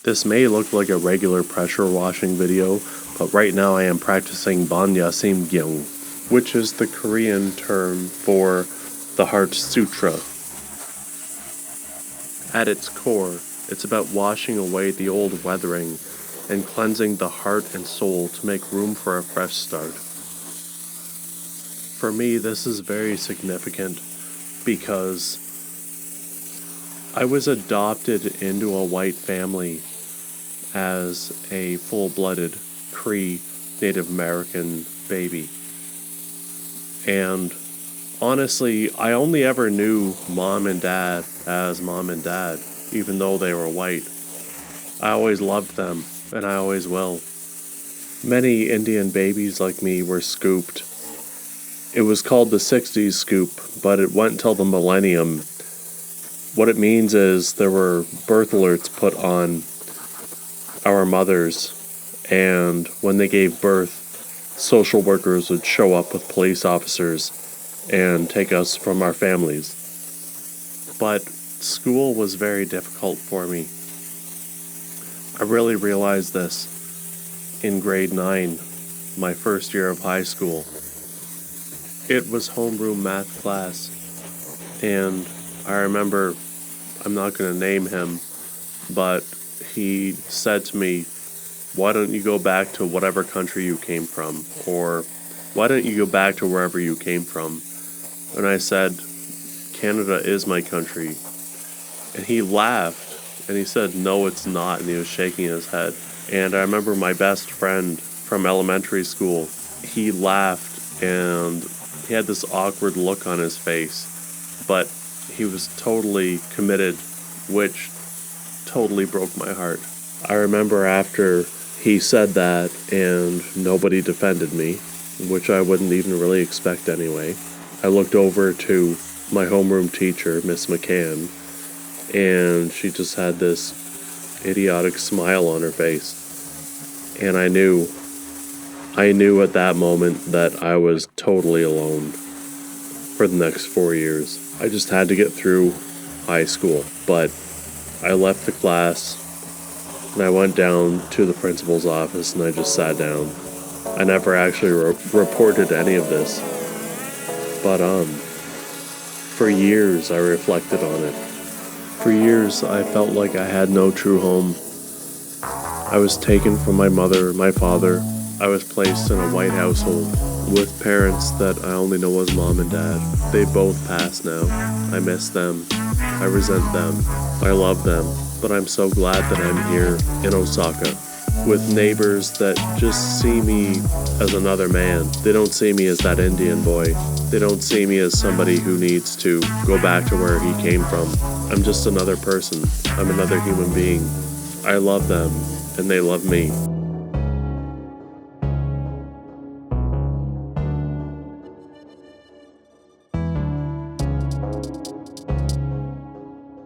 This may look like a regular pressure washing video, but right now I am practicing Banya Shimgyeong, which is the Korean term for the Heart Sutra. At its core, it's about washing away the old weathering and cleansing the heart and soul to make room for a fresh start. For me, this is very significant because I was adopted into a white family as a full-blooded Cree Native American baby. And honestly, I only ever knew mom and dad as mom and dad, even though they were white. I always loved them, and I always will. Many Indian babies like me were scooped. It was called the Sixties Scoop, but it went till the millennium. What it means is there were birth alerts put on our mothers, and when they gave birth, social workers would show up with police officers and take us from our families. But school was very difficult for me. I really realized this in grade 9, my first year of high school. It was homeroom math class, and I remember, I'm not going to name him, but he said to me, "Why don't you go back to whatever country you came from?" Or, "Why don't you go back to wherever you came from?" And I said, "Canada is my country." And he laughed, and he said, "No, it's not," and he was shaking his head. And I remember my best friend from elementary school, he laughed, and he had this awkward look on his face, but he was totally committed, which totally broke my heart. I remember after he said that and nobody defended me, which I wouldn't even really expect anyway, I looked over to my homeroom teacher, Miss McCann, and she just had this idiotic smile on her face. And I knew at that moment that I was totally alone for the next 4 years. I just had to get through high school, but I left the class and I went down to the principal's office and I just sat down. I never actually reported any of this, but for years I reflected on it. For years I felt like I had no true home. I was taken from my mother and my father. I was placed in a white household with parents that I only know as mom and dad. They both passed now. I miss them. I resent them. I love them. But I'm so glad that I'm here in Osaka with neighbors that just see me as another man. They don't see me as that Indian boy. They don't see me as somebody who needs to go back to where he came from. I'm just another person. I'm another human being. I love them, and they love me.